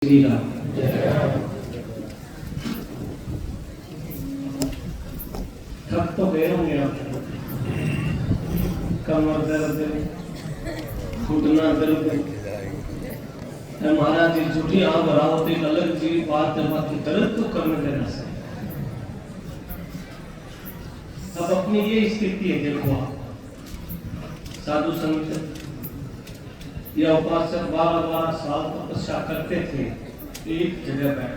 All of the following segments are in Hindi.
श्री राम। थक तो गए होंगे आप, कमर दर्द, घुटना दर्द। महाराज जी झूठी आंख भराओ तो एक अलग चीज बात है, बाकी दर्द तो करने देना से। अब अपनी ये स्थिति है, देखो आप साधु संत या उपासक 12-12 साल तपस्या करते थे एक जगह बैठ।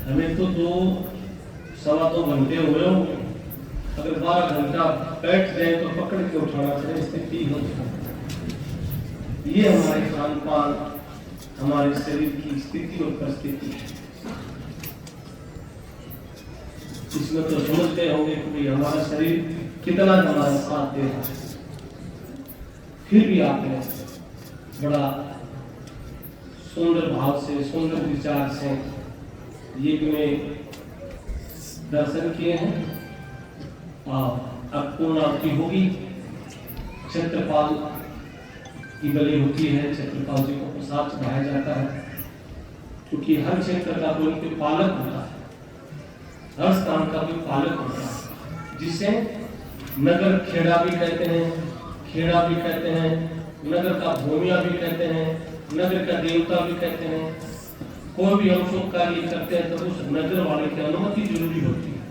हमें तो 2-2.25 घंटे हुए होंगे। अगर 12 घंटा बैठ जाए तो पकड़ के उठाना चाहिए, स्थिति हो। ये हमारे खान पान, हमारे शरीर की स्थिति और परिस्थिति है। इसमें तो समझते होंगे कि हमारा शरीर कितना हमारा साथ दे रहा है। फिर भी आपने बड़ा सुंदर भाव से, सुंदर विचार से यज्ञ में दर्शन किए हैं। अब पूर्ण आरती होगी। क्षेत्रपाल की बलि होती है, क्षेत्रपाल जी को प्रसाद चढ़ाया जाता है, क्योंकि हर क्षेत्र का कोई कोई पालक होता है, हर स्थान का कोई पालक होता है, जिसे नगर खेड़ा भी कहते हैं, खेड़ा भी कहते हैं, नगर का भूमिया भी कहते हैं, नगर का देवता भी कहते हैं। कोई भी हम शुभ कार्य करते हैं तो उस नगर वाले की अनुमति जरूरी होती है।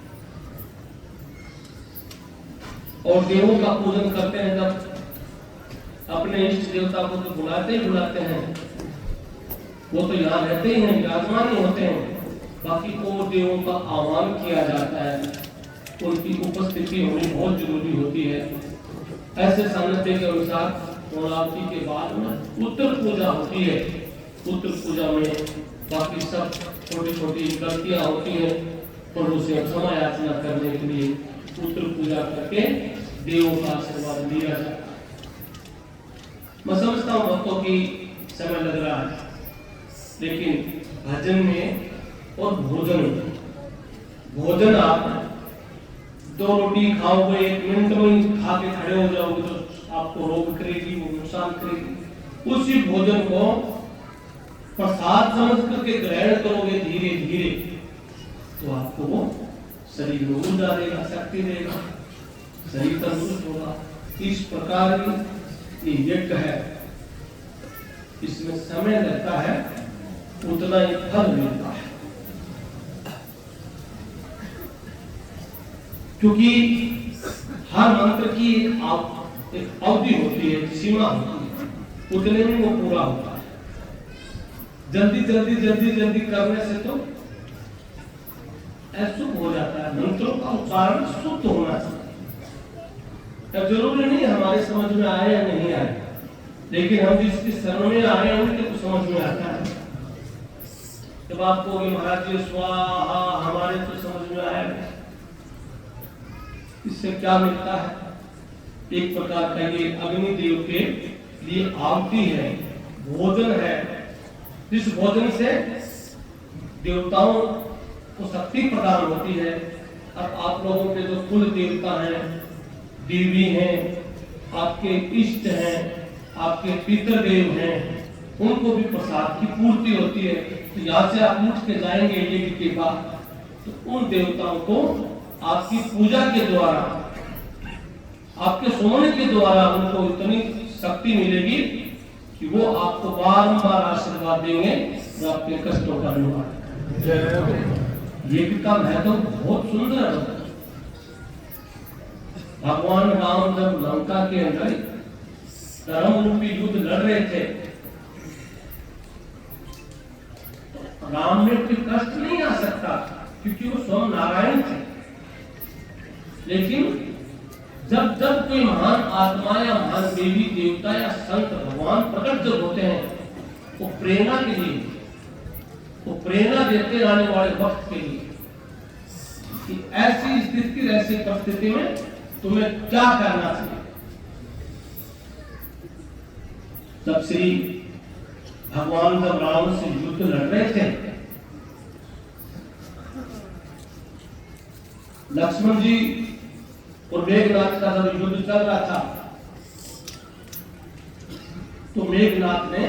और देवों का पूजन करते हैं जब अपने इष्ट देवता को तो बुलाते ही बुलाते हैं, वो तो यहाँ रहते ही हैं, विराजमान ही होते हैं। बाकी को देवों का आह्वान किया जाता है, उनकी उपस्थिति होनी बहुत जरूरी होती है। ऐसे सानिध्य के अनुसार पूर्णावती के बाद में उत्तर पूजा होती है। उत्तर पूजा में बाकी सब छोटी छोटी गलतियां होती है, पर उसे क्षमा याचना करने के लिए उत्तर पूजा करके देवों का आशीर्वाद लिया जाता है। मैं समझता हूँ भक्तों की समय लग रहा है, लेकिन भजन में और भोजन आप 2 रोटी खाओगे, 1 मिनट में खा के खड़े हो जाओगे तो आपको रोग करेगी, वो नुकसान करेगी। उसी भोजन को प्रसाद समझ करके ग्रहण करोगे धीरे धीरे, तो आपको वो शरीर में ऊर्जा देगा, शक्ति देगा, शरीर तंदुरुस्त होगा। इस प्रकार की ये यज्ञ है, इसमें समय लगता है, उतना ही फल मिलता है। क्योंकि हर मंत्र की एक अवधि होती है, सीमा होती है, उतने में वो पूरा होता है। जल्दी करने से तो अशुभ हो जाता है। मंत्रों का उच्चारण शुद्ध होना चाहिए। जरूरी नहीं हमारे समझ में आए या नहीं आए, लेकिन हम जिसकी शरण में आए हैं उनके तो समझ में आता है। जब आप कहोगे महाराज जी स्वाहा, हमारे तो समझ में आया, इससे क्या मिलता है? एक प्रकार का ये अग्निदेव के लिए आहुति है, भोजन है, जिस भोजन से देवताओं को शक्ति प्रदान होती है। अब आप लोगों के जो कुल देवता हैं, देवी हैं, आपके इष्ट हैं, आपके पितृदेव हैं, उनको भी प्रसाद की पूर्ति होती है। तो यहाँ से आप उठ के जाएंगे यज्ञ के बाद, तो उन देवताओं को आपकी पूजा के द्वारा, आपके सुमन के द्वारा उनको इतनी शक्ति मिलेगी कि वो आपको बारंबार आशीर्वाद देंगे और आपके कष्टों का निवारण करेंगे। ये किताब है तो बहुत सुंदर है। भगवान राम जब लंका के अंदर धर्म रूपी युद्ध लड़ रहे थे, तो राम में कोई कष्ट नहीं आ सकता, क्योंकि वो स्वयं नारायण थे। लेकिन जब कोई महान आत्मा या महान देवी देवता या संत भगवान प्रकट जब होते हैं, वो प्रेरणा के लिए, वो प्रेरणा देते रहने वाले वक्त के लिए कि ऐसी स्थिति, ऐसी परिस्थिति में तुम्हें क्या करना चाहिए। तब श्री भगवान जब राम से युद्ध लड़ रहे थे, लक्ष्मण जी और मेघनाथ का जब युद्ध चल रहा था, तो मेघनाथ ने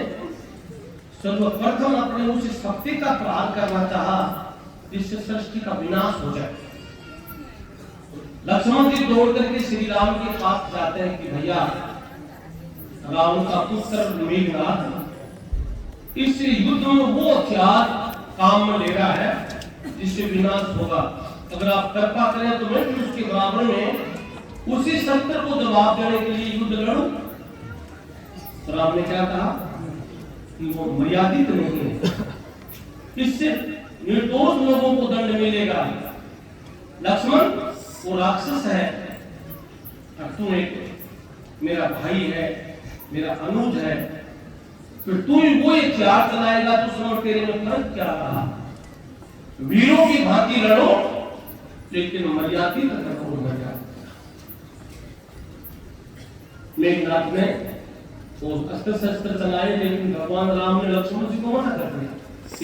सर्वप्रथम अपने उस शक्ति का प्रहार करना चाहा जिससे सृष्टि का विनाश हो जाए। लक्ष्मण जी दौड़ करके श्री राम के पास जाते हैं कि भैया रावण का पुत्र मेघनाथ इस युद्ध में वो हथियार काम में ले रहा है जिससे विनाश होगा, अगर आप कृपा करें तो मैं भी उसके बराबर में उसी शस्त्र को जवाब देने के लिए युद्ध लड़ूं। तो राम ने क्या कहा कि वो मर्यादित नहीं है, इससे निर्दोष लोगों को दंड मिलेगा। लक्ष्मण वो राक्षस है और तू एक मेरा भाई है, मेरा अनुज है, फिर तू ही वो हथियार चलाएगा तो समझ तेरे में फर्क क्या रहा। वीरों की भांति लड़ो लेकिन मर्यादित रखो। मेघनाथ ने वो अस्त्र शस्त्र चलाए लेकिन भगवान राम ने लक्ष्मण जी को मना कर दिया,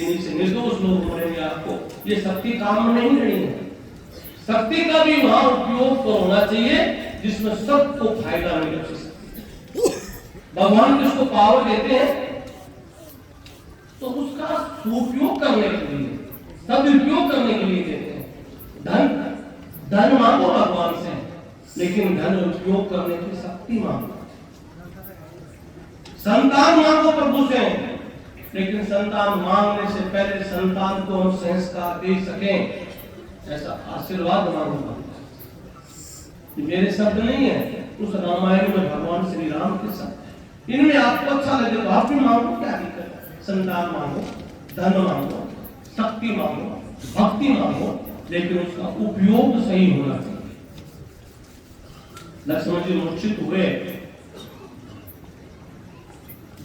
इनसे निर्दोष लोग मरेंगे, आपको ये शक्ति काम में नहीं रही है। शक्ति का भी वहां उपयोग तो होना चाहिए जिसमें सबको फायदा मिले। भगवान किसको पावर देते हैं तो उसका उपयोग करने के लिए, सदुपयोग करने के लिए देते हैं। धन मांगो भगवान से, लेकिन धन उपयोग करने की शक्ति मांगो। संतान मांगो प्रभु से, लेकिन संतान मांगने से पहले संतान को हम संस्कार दे सकें ऐसा आशीर्वाद मांगो। मेरे शब्द नहीं है, उस रामायण में भगवान श्री राम के शब्द। इनमें आपको अच्छा लगे तो आप भी मांगो, क्या दिक्कत है। संतान मांगो, धन मांगो, शक्ति मांगो, भक्ति मांगो, लेकिन उसका उपयोग सही होना चाहिए। लक्ष्मण जी मूर्छित हुए।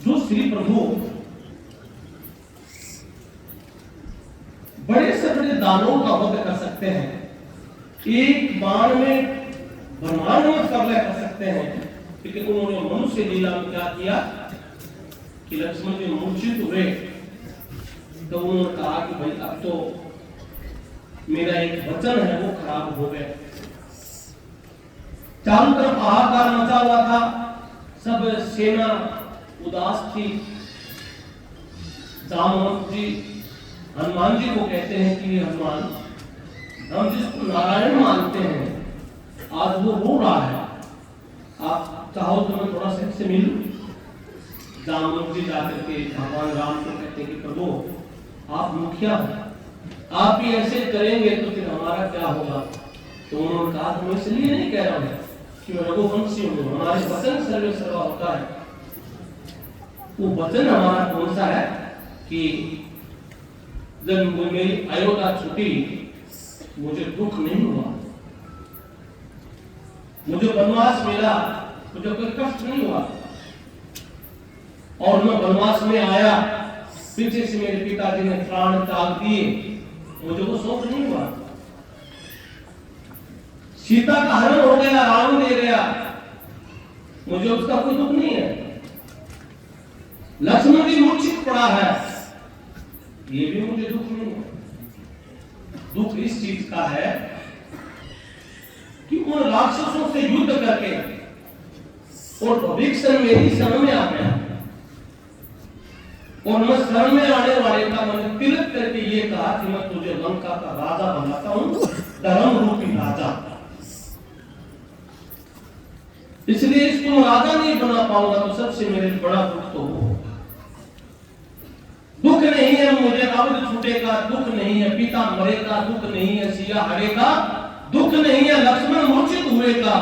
जो श्री प्रभु बड़े से बड़े दानों का वध कर सकते हैं, एक बाण में ब्रह्मांड में प्रलय कर सकते हैं, लेकिन उन्होंने मनुष्य लीला में क्या किया कि लक्ष्मण जी मूर्छित हुए तो उन्होंने कहा कि भाई अब तो मेरा एक वचन है वो खराब हो गया। चारों तरफ हाहाकार मचा हुआ था, सब सेना उदास थी। जामवंत जी हनुमान जी को कहते हैं कि हनुमान, हम जिसको नारायण मानते हैं आज वो रो रहा है, आप चाहो तो मैं थोड़ा सा इससे मिलूं। जामवंत जी जाकर के भगवान राम को कहते हैं कि प्रभु आप मुखिया हैं, आप ही ऐसे करेंगे तो फिर हमारा क्या होगा। तो उन्होंने कहा मैं इसलिए नहीं कह रहा हूं कि मैं रघुवंशी हूं, हमारे वचन सर्वे सर्वा होता है। वो वचन हमारा कौन सा है कि जब मेरी अयोध्या छूटी मुझे दुख नहीं हुआ, मुझे वनवास मिला, मुझे कोई कष्ट नहीं हुआ, और मैं वनवास में आया, पीछे से मेरे पिताजी ने प्राण त्याग दिए, मुझे वो शोक नहीं हुआ। सीता का हरण हो गया, रावण ले गया, मुझे उसका कोई दुख नहीं है। लक्ष्मण जी मूर्छित पड़ा है, ये भी मुझे दुख नहीं है। दुख इस चीज का है कि उन राक्षसों से युद्ध करके और भविष्य मेरी शरण में आ गया, और मैं शरण में आने वाले का मैंने तिलक करके ये कहा कि मैं तुझे लंका का राजा बनाता हूं, धर्म रूपी राजा। इसलिए इसको राजा नहीं बना पाऊंगा तो सबसे मेरे बड़ा दुख तो हो। दुख नहीं है मुझे अवध छूटेगा, दुख नहीं है पिता मरेगा, दुख नहीं है सिया हरेगा, दुख नहीं है लक्ष्मण मूर्छित हुए का,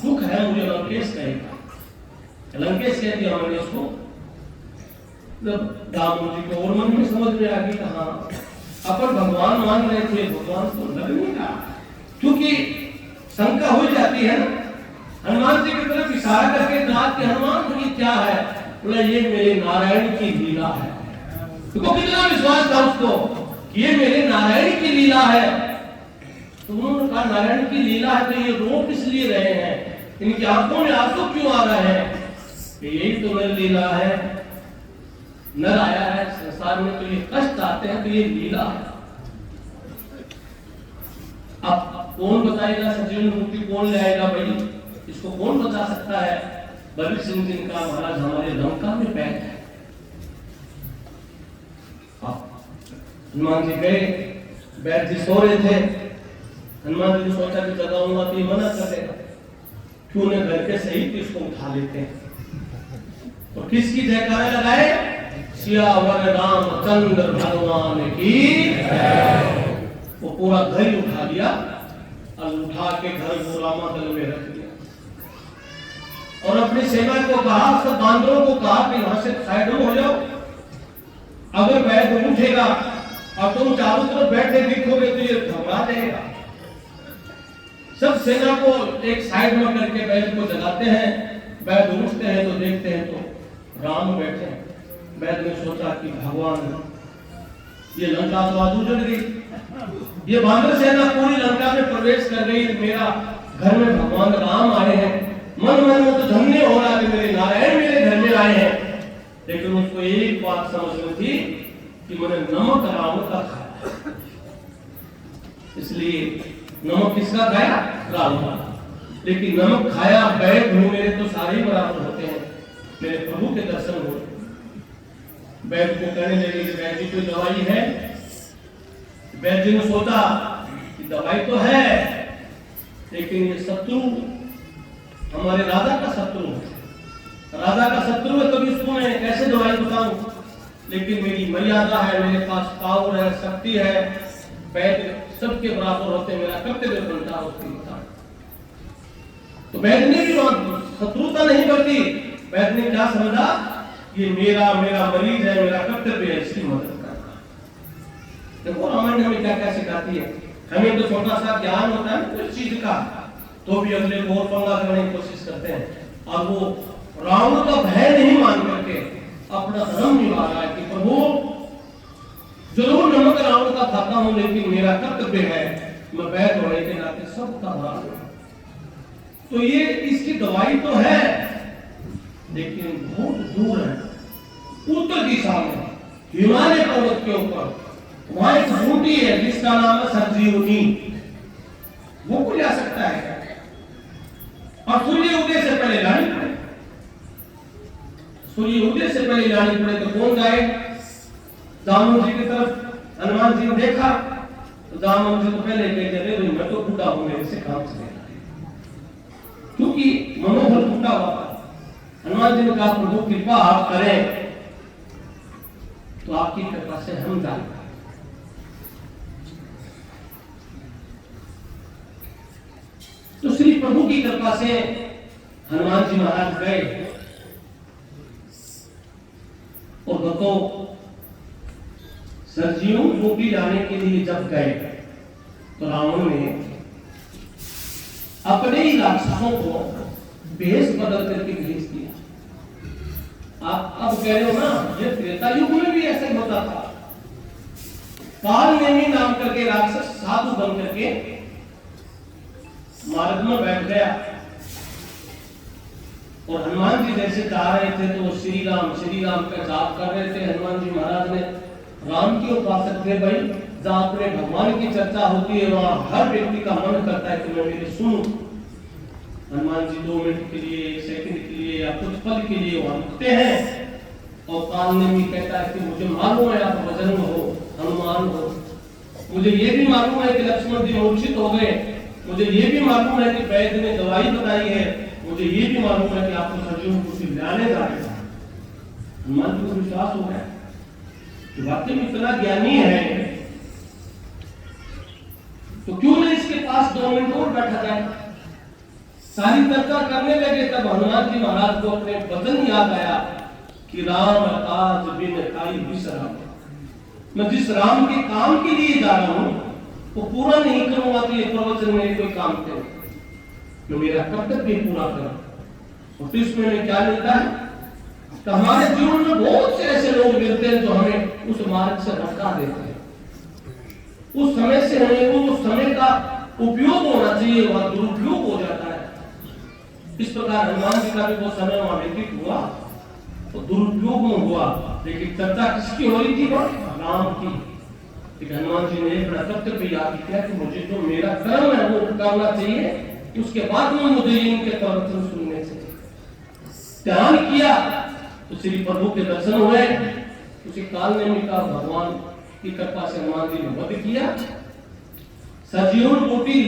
दुख है मुझे लंकेश कहेगा। लंकेश कह दिया मैंने उसको। जब राम जी को और मन में समझ में आ गई कहा अपन भगवान मान रहे थे, भगवान को लग नहीं रहा, क्योंकि शंका हो जाती है ना। हनुमान जी की तरफ इशारा करके कहा कि हनुमान जी क्या है, बोला ये मेरे नारायण की लीला है। तो कितना विश्वास था उसको ये मेरे नारायण की लीला है। तो उन्होंने कहा नारायण की लीला है तो ये रो किस लिए रहे हैं, इनकी आंखों में आंसू क्यों आ रहे हैं। यही तो नर लीला है, नर आया है संसार में तो ये कष्ट आते हैं तो ये लीला है। अब कौन बताएगा सजीवन मुक्ति कौन ले आएगा भाई, इसको कौन बता सकता है। बलि सिंह जिनका महाराज हमारे लंका में पैक है, हनुमान जी गए, बैठ जी सो रहे थे। हनुमान जी ने सोचा कि जगाऊंगा तो ये मना कर देगा, क्यों न घर के सही इसको उठा लेते हैं। तो किसकी जयकारे लगाए? सियावर रामचंद्र भगवान की। वो पूरा घर ही उठा लिया और उठा के घर को रामादल में रख दिया और अपनी सेना को कहा, सब बांदरों को कहा कि यहां से साइड में हो जाओ। अगर वैद उठेगा और तुम चारों तरफ बैठे दिखोगे तो ये घबरा जाएगा। सब सेना को एक साइड में करके वैद को जगाते हैं। वैद उठते हैं तो देखते हैं तो राम बैठे हैं। वैद ने सोचा कि भगवान, ये लंका तो आज उजड़ गई, ये बानर सेना पूरी लंका में प्रवेश कर गई, मेरा घर में भगवान राम आए हैं। मन मन में तो धन्य हो रहा है, मेरे नारायण मेरे घर में आए हैं। लेकिन उसको एक बात समझ में थी कि मैंने नमक राम का खाया, इसलिए नमक किसका खाया? राम का। लेकिन नमक खाया बैठ हूं, मेरे तो सारे ही बराबर होते हैं, मेरे प्रभु के दर्शन हो। बैठ को कहने लगे कि बैठ जी कोई दवाई है? बैठ जी ने सोचा कि दवाई तो है, लेकिन ये शत्रु हमारे राजा का शत्रु है। राजा का शत्रु है, तभी उसको मैं कैसे दवाई बताऊं? लेकिन मेरी मर्यादा है, मेरे पास पावर है, शक्ति है, वैद्य सबके बराबर होते हैं, मेरा कर्तव्य बनता है उसके हिसाब। तो वैद्य ने भी शत्रुता नहीं करती। वैद्य ने क्या समझा? ये मेरा मरीज है, मेरा कर्तव्य है इसकी मदद करना। देखो रामायण हमें क्या क्या सिखाती है। हमें तो छोटा सा ज्ञान होता है कुछ चीज का, तो भी अगले को और पंगा करने की कोशिश करते हैं। और वो रावण का भय नहीं मान करके अपना धर्म निभा रहा है कि प्रभु जरूर नमक रावण का खाता हूं, लेकिन मेरा कर्तव्य है, मैं वैद्य होने के नाते सबका भला। तो ये इसकी दवाई तो है, लेकिन बहुत दूर है, उत्तर दिशा में हिमालय पर्वत के ऊपर वहां एक बूटी है जिसका नाम है संजीवनी। वो को जा सकता है और सूर्य उदय से पहले लानी पड़े। सूर्य उदय से पहले लानी पड़े तो कौन जाए? दामोदर जी की तरफ हनुमान जी ने देखा तो दामोदर जी तो पहले कहते थे मैं तो बूढ़ा हूं, मेरे से काम चलेगा, क्योंकि मनोबल टूटा हुआ था। हनुमान जी ने कहा प्रभु कृपा आप करें तो आपकी कृपा से हम जाएंगे। तो श्री प्रभु की कृपा से हनुमान जी महाराज गए और भक्तों सरजियों टोपी लाने के लिए जब गए तो रावण ने अपने ही राक्षसों को भेष बदल करके भेज दिया। आप अब कह रहे हो ना, ये त्रेता युग में भी ऐसा ही होता था। कालनेमी नाम करके राक्षस साधु बन करके मार्ग में बैठ गया और हनुमान जी जैसे जा रहे थे तो श्री राम का जाप कर रहे थे। हनुमान जी महाराज ने राम के उपासक थे भाई, जहां अपने भगवान की चर्चा होती है वहां हर व्यक्ति का मन करता है कि मैं मेरे सुनूं। हनुमान जी 2 मिनट के लिए, 1 सेकंड के लिए या कुछ पल के लिए वहां रुकते हैं और कालनेमी कहता है कि मुझे मालूम है आप बजरंग हो, हनुमान हो, मुझे ये भी मालूम है कि लक्ष्मण जी मूर्छित हो गए, मुझे ये भी मालूम है कि वैद्य ने दवाई बताई है, मुझे ये भी मालूम है कि आपको सरजियों को लाने जा रहे हैं। हनुमान जी को विश्वास हो गया कि वाकई में इतना ज्ञानी है तो क्यों नहीं इसके पास 2 मिनट और बैठा जाए। सारी चर्चा करने लगे तब हनुमान जी महाराज को अपने वचन याद आया कि राम काज बिन काई बिसराम, मैं जिस राम के काम के लिए जा रहा हूं वो पूरा नहीं करूंगा तो ये प्रवचन मेरे कोई काम के, तो मेरा कर्तव्य पूरा करो। और इसमें हमें क्या मिलता है? तो हमारे जीवन में बहुत से ऐसे लोग मिलते हैं जो हमें उस मार्ग से भटका देते हैं। उस समय से हमें उस समय का उपयोग होना चाहिए, वह दुरुपयोग हो जाता है। इस प्रकार हनुमान जी का भी वो समय वहां व्यतीत हुआ तो दुरुपयोग में हुआ, लेकिन चर्चा किसकी हो रही थी? वो राम की। हनुमान जी ने एक बड़ा कर्तव्य याद किया कि मुझे जो मेरा कर्म है वो करना चाहिए, उसके बाद में मुझे इनके प्रवचन सुनने चाहिए। ध्यान किया तो श्री प्रभु के दर्शन हुए। उसी काल में उनका भगवान की कृपा से हनुमान जी ने वध किया। सजीवन बूटी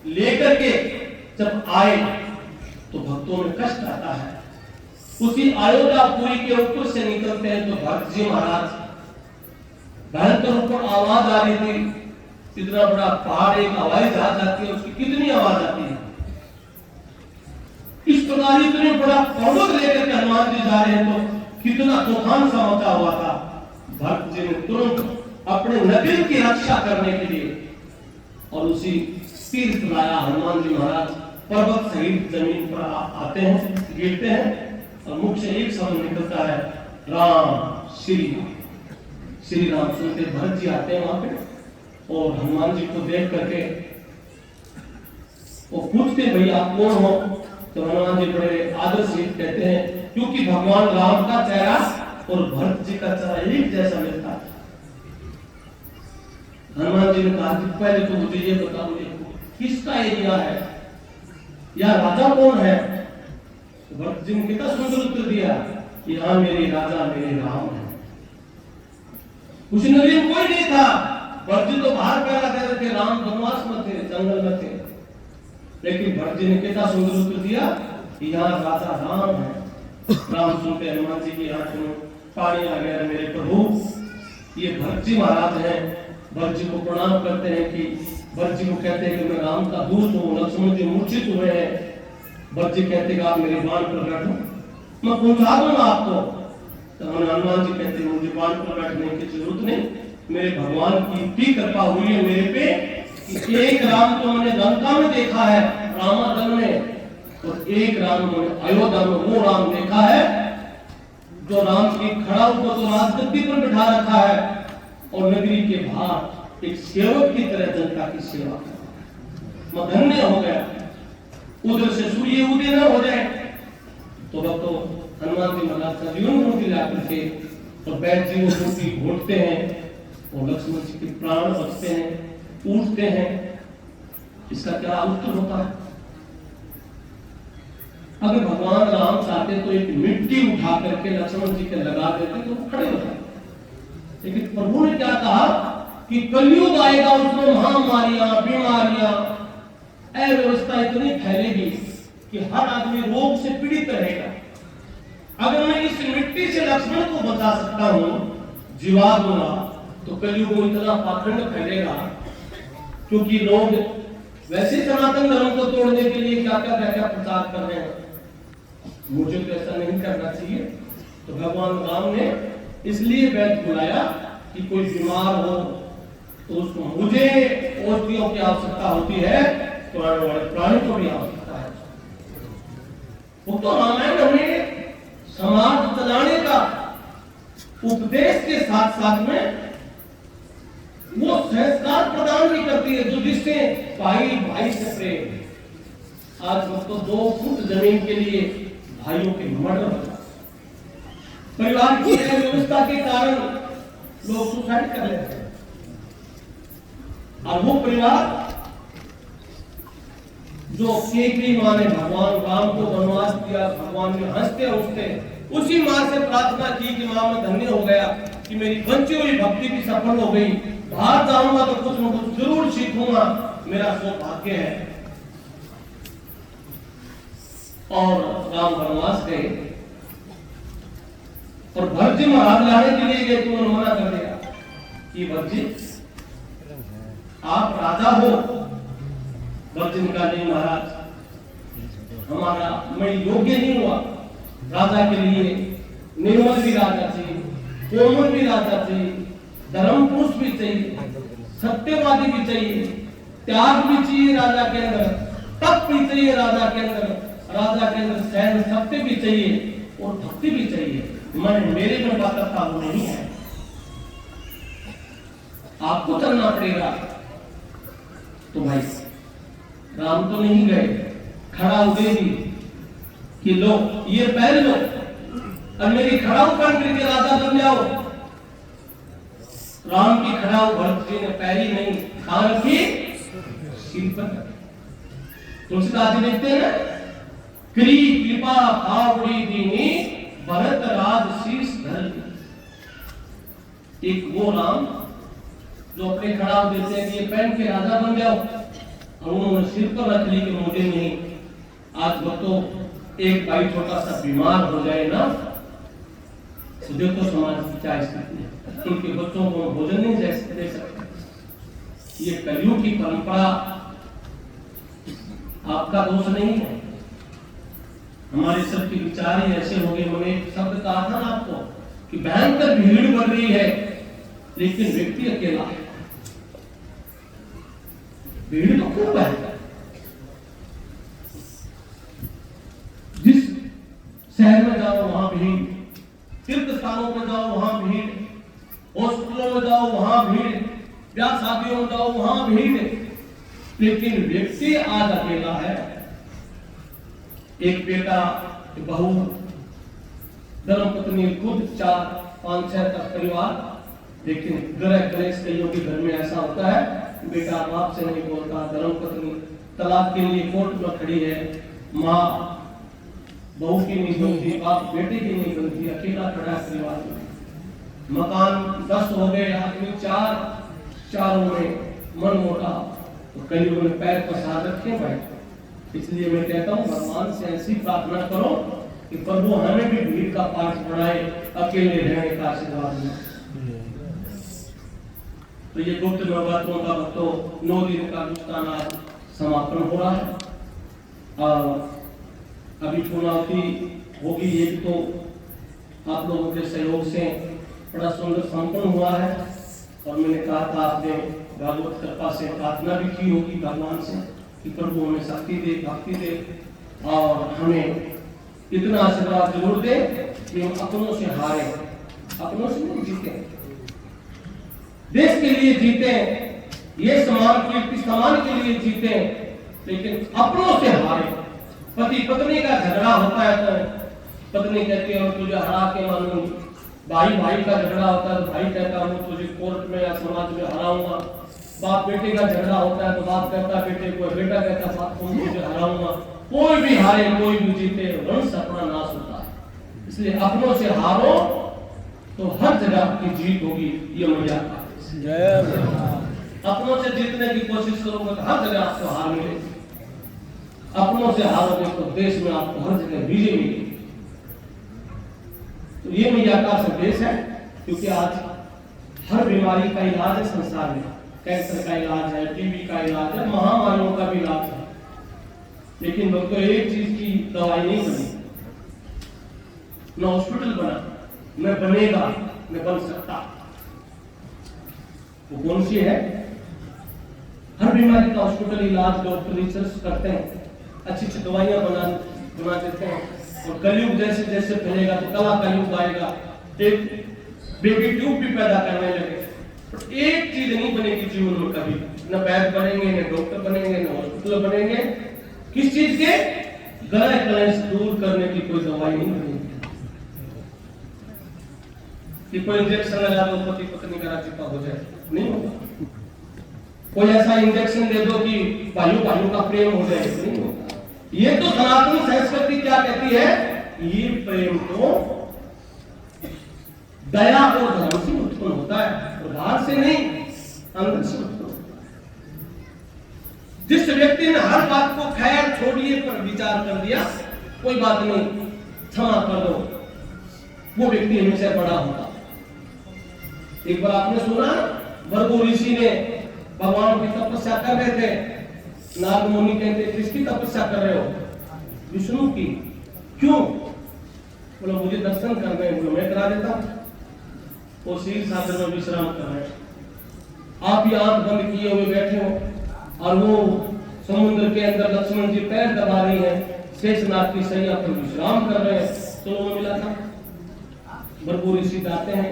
लेकर के जब आए तो भक्तों में कष्ट आता है। उसी अयोध्यापुरी के ऊपर से निकलते हैं तो भक्त जी महाराज भयंकर ऊपर आवाज आ रही थी, इतना बड़ा पहाड़ एक हवाई जहाज आती है उसकी कितनी आवाज आती है। इस प्रकार इतने बड़ा पर्वत लेकर के हनुमान जी जा रहे हैं तो कितना तूफान सा मचा हुआ था। भक्त जी ने तुरंत अपने नगरी की रक्षा करने के लिए और उसी तीर्थ लाया। हनुमान जी महाराज पर्वत सहित जमीन पर आते हैं, गिरते हैं और मुख से एक शब्द निकलता है, राम श्री राम। श्री राम सुनते भरत जी आते हैं वहां पे और हनुमान जी को देख करके वो पूछते भैया आप कौन हो। तो हनुमान जी बड़े आदर से कहते हैं क्योंकि भगवान राम का चेहरा और भरत जी का चेहरा एक जैसा मिलता है। हनुमान जी ने कहा कि पहले तो मुझे ये बता, मुझे किसका एरिया है या राजा कौन है। तो भरत जी ने कितना सुंदर उत्तर दिया कि हाँ मेरे राजा मेरे राम है। उस नगरी में कोई नहीं था। भरत जी तो बाहर पैदा कर रहे थे, राम वनवास में थे, जंगल में थे। लेकिन भरत जी ने कितना सुंदर उत्तर दिया कि यहाँ राजा राम है। राम सुनते हनुमान जी की आंख में पानी आ गया, मेरे प्रभु ये भरत जी महाराज हैं। भरत जी को प्रणाम करते हैं कि भरत जी को कहते हैं कि मैं राम का दूत हूँ। लक्ष्मण जी मूर्छित हुए हैं। भरत जी कहते हैं कि आप मेरे बाण पर बैठो, मैं पहुंचा दूंगा आपको। तो हनुमान जी कहते हैं मुझे बाण पर बैठने की जरूरत नहीं, मेरे भगवान की इतनी कृपा हुई है मेरे पे कि एक राम तो मैंने लंका में देखा है रामादन में, और एक राम मैंने अयोध्या में वो राम देखा है जो राम की खड़ा ऊपर तो राजगद्दी पर बिठा रखा है और नगरी के बाहर एक सेवक की तरह जनता की सेवा कर। मैं धन्य हो गया। उधर से सूर्य उदय न हो जाए तो भक्तों हनुमान जी महाराज का जीवन मूर्ति लाकर के और बैठ जी वो मूर्ति घोटते हैं और लक्ष्मण जी के प्राण बचते हैं, उठते हैं। इसका क्या उत्तर होता है? अगर भगवान राम चाहते तो एक मिट्टी उठा करके लक्ष्मण जी के लगा देते तो वो खड़े हो जाते। लेकिन प्रभु ने क्या कहा कि कलयुग आएगा, उसमें महामारियां बीमारियां अव्यवस्था इतनी फैलेगी कि हर आदमी रोग से पीड़ित रहेगा। अगर मैं इस मिट्टी से लक्ष्मण को बचा सकता हूं जीवा दूंगा तो कलयुग में इतना पाखंड फैलेगा, क्योंकि लोग वैसे सनातन धर्म को तोड़ने के लिए क्या क्या प्रचार कर रहे हैं। मुझे तो ऐसा नहीं करना चाहिए। तो भगवान राम ने इसलिए वैद्य बुलाया कि कोई बीमार हो तो उसको मुझे औषधियों की आवश्यकता होती है, तो प्राणी को भी आवश्यकता है। वो तो रामायण हमें समाज चलाने का उपदेश के साथ साथ में वो संस्कार प्रदान भी करती है जो जिससे भाई भाई से प्रेम। आज तो 2 फुट जमीन के लिए भाइयों के मर्डर होता, परिवार की अव्यवस्था के कारण लोग सुसाइड कर लेते हैं। और वो परिवार जो केकरी माँ ने भगवान राम को वनवास दिया, भगवान ने हंसते हंसते उसी माँ से प्रार्थना की कि माँ मैं धन्य हो गया कि मेरी बंची हुई भक्ति भी सफल हो गई, बाहर जाऊंगा तो कुछ न कुछ जरूर सीखूंगा, मेरा सौभाग्य है। और राम वनवास गए और भरत जी महाराज लाने के लिए गए तो उन्होंने मना कर दिया कि भरत जी आप राजा हो। भरत जी ने कहा नहीं महाराज, हमारा मैं योग्य नहीं हुआ राजा के लिए। निर्मल भी राजा चाहिए, कोमल भी राजा चाहिए, धर्म पुरुष भी चाहिए, सत्यवादी भी चाहिए, त्याग भी चाहिए राजा के अंदर, तप भी चाहिए राजा के अंदर, राजा के अंदर सहन सत्य भी चाहिए और भक्ति भी चाहिए। मैं मेरे में पात्रता वो नहीं है, आपको चलना पड़ेगा। तो भाई राम तो नहीं गए, खड़ा दे दी कि लो ये पहन लो और मेरी खड़ाऊ पहन करके राजा बन जाओ। राम की खड़ाऊ भरत जी ने पहली नहीं खान की सिर पर। तुलसीदास जी लिखते हैं ना, कृ कृपा भावड़ी दीनी भरत राज शीश धर। एक वो राम जो अपने खड़ा हो देते हैं कि ये पहन के राजा बन जाओ, और उन्होंने सिर पर रख ली कि मुझे नहीं। आज वो तो एक भाई छोटा सा बीमार हो जाए ना, तो देखो समाज की क्या स्थिति है। उनके बच्चों को भोजन नहीं दे सकते। ये कलयुग की परंपरा आपका दोष नहीं है, हमारे सबके विचार ही ऐसे हो गए। मैंने एक शब्द कहा था ना आपको कि भयंकर भीड़ बढ़ रही है, लेकिन व्यक्ति अकेला है। भीड़ तो खूब है, जिस शहर में जाओ वहां भीड़, तीर्थ स्थानों पर जाओ वहां भीड़, हॉस्पिटलों में जाओ वहां भीड़, ब्याह शादियों में जाओ वहां भीड़, लेकिन व्यक्ति आज अकेला है। एक बेटा, बहू, धर्मपत्नी, खुद 4-5-6 का परिवार, लेकिन ग्रह क्लेश कईयों के घर में ऐसा होता है, बेटा बाप से नहीं बोलता, धर्मपत्नी तलाक के लिए कोर्ट में खड़ी है, माँ बहू की नहीं बनती, बाप बेटे की नहीं बनती, अकेला खड़ा है परिवार में। मकान 10 हो गए, आदमी 4, चारों में मन मोटा, तो कईयों ने पैर पसार रखे भाई। इसलिए मैं कहता हूँ भगवान से ऐसी प्रार्थना करो कि प्रभु हमें भी भीड़ का पाठ पढ़ाए, अकेले रहने का आशीर्वाद दे। तो ये गुप्त नवरात्रों का भक्तों 9 दिन का गुप्ताना समापन हो रहा है, और अभी पूर्णावती होगी। ये तो आप लोगों के सहयोग से बड़ा सुंदर संपन्न हुआ है, और मैंने कहा था आपने भगवत कृपा से प्रार्थना भी की होगी भगवान से कि प्रभु हमें शक्ति दे, भक्ति दे, और हमें इतना आशीर्वाद जरूर दे कि हम अपनों से हारे, अपनों से नहीं जीते, देश के लिए जीते, ये समाज के लिए जीते, लेकिन अपनों से हारे। पति पत्नी का झगड़ा होता है तो पत्नी कहती है तुझे हरा के मानूंगी, भाई का झगड़ा होता है तो भाई कहता है तुझे कोर्ट में या समाज में हराऊंगा, बाप बेटे का झगड़ा होता है तो बाप कहता है बेटे को, बेटा कहता है बाप को तुझे हराऊंगा। कोई भी हारे कोई भी जीते, वंश अपना नाश होता है। इसलिए अपनों से हारो तो हर जगह की जीत होगी, ये मजाक है। अपनों से जीतने की कोशिश करोगे तो हर जगह आपको हार मिलेगी, अपनों से हारोगे तो देश में आपको हर जगह विजय मिलेगी। तो ये मैया का संदेश है, क्योंकि आज हर बीमारी का इलाज है संसार में, कैंसर का इलाज है, टीबी का इलाज है, महामारियों का भी इलाज है, लेकिन दोस्तों एक चीज की दवाई नहीं बनी, न हॉस्पिटल बना, न बनेगा, न बन सकता। वो कौन सी है? हर बीमारी का हॉस्पिटल इलाज डॉक्टर रिसर्च करते हैं, अच्छी अच्छी दवाइयां बना देते हैं, और कलयुग जैसे जैसे फैलेगा तो कला का युग आएगा, एक बेबी ट्यूब भी पैदा करने लगे। तो एक चीज नहीं बनेगी जीवन में कभी, न वैद्य बनेंगे, न डॉक्टर बनेंगे, न हॉस्पिटल बनेंगे। किस चीज के? ग्रह क्लेश दूर करने की कोई दवाई नहीं बनेगी। कि कोई इंजेक्शन लगा दो पति पत्नी का राजीपा हो जाए, नहीं होगा। कोई ऐसा इंजेक्शन दे दो कि भाइयों का प्रेम हो जाए, नहीं होगा। ये तो सनातन संस्कृति क्या कहती है? ये प्रेम तो दया और धर्म से उत्पन्न होता है, और बाहर से नहीं, अंदर से उत्पन्न होता है। जिस व्यक्ति ने हर बात को खैर छोड़िए पर विचार कर दिया, कोई बात नहीं, क्षमा कर दो, वो व्यक्ति हमेशा बड़ा होता। एक बार आपने सुना भृगु ऋषि ने भगवान की तपस्या कर रहे थे, नाग मुनि कहते किसकी तपस्या कर रहे हो? विष्णु की। क्यों? बोला मुझे दर्शन करने हैं, मैं करा देता हूं। वो शील साधन में विश्राम कर रहे हैं, आप ही आंख बंद किए हुए बैठे हो, और वो समुद्र के अंदर लक्ष्मण जी पैर दबा रही है, शेषनाग की सैया पर विश्राम कर रहे हैं। तो वो मिला था, भृगु ऋषि जाते हैं,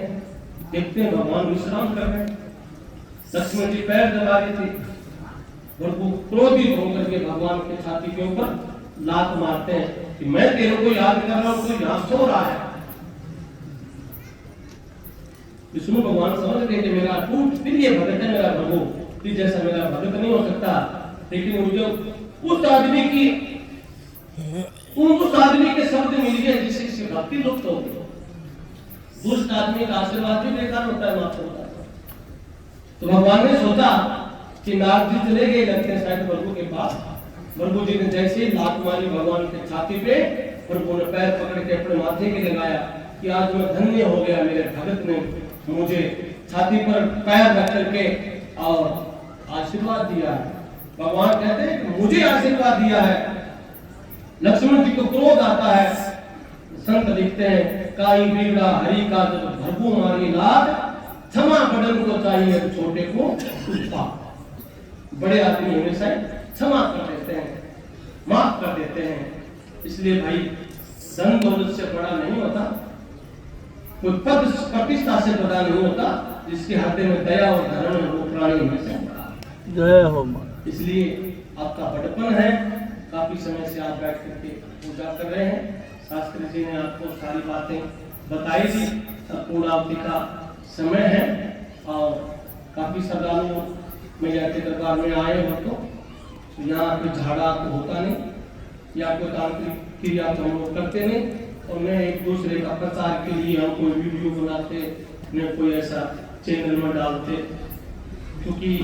देखते हैं भगवान विश्राम कर रहे हैं, लक्ष्मण जी पैर दबा रही थी। भृगु क्रोधित होकर के भगवान के छाती के ऊपर लात मारते हैं कि मैं तेरे को याद कर रहा हूं, तो यहां सो रहा है। विष्णु भगवान समझ गए कि मेरा टूट फिर ये भगत है, मेरा भृगु जैसा मेरा भगत नहीं हो सकता। लेकिन मुझे उस आदमी के शब्द मिल गए जिससे भक्ति लुप्त हो गई। दुष्ट आदमी का आशीर्वाद भी बेकार होता है, माफ होता है। तो भगवान ने सोचा कि नारद जी चले गए लगते हैं शायद प्रभु के पास। प्रभु जी ने जैसे ही लात मारी भगवान के छाती पे, प्रभु ने पैर पकड़ के अपने माथे के लगाया कि आज मैं धन्य हो गया, मेरे भगत ने मुझे छाती पर पैर रख करके और आशीर्वाद दिया है। भगवान कहते हैं कि मुझे आशीर्वाद दिया है। लक्ष्मण जी को क्रोध आता है। संत लिखते हैं काई बिगड़ा हरि का जब भरपू मारी लाद, क्षमा बड़न को चाहिए छोटे को उत्पाद। बड़े आदमी हमेशा क्षमा कर देते हैं, माफ कर देते हैं। इसलिए भाई धन दौलत से बड़ा नहीं होता, कोई पद प्रतिष्ठा से बड़ा नहीं होता, जिसके हृदय में दया और धर्म है वो प्राणी हमेशा बड़ा। जय हो मां। इसलिए आपका बड़पन है, काफी समय से आप बैठ करके पूजा कर रहे हैं। शास्त्री जी ने आपको सारी बातें बताई थी। अब पूर्णावती का समय है और काफी श्रद्धालु मैया के दरबार में आए हो तो यहाँ पे झाड़ा तो होता नहीं, या कोई तांत्रिक क्रिया तो हम लोग करते नहीं, और न एक दूसरे का प्रचार के लिए हम कोई वीडियो बनाते, न कोई ऐसा चैनल में डालते, क्योंकि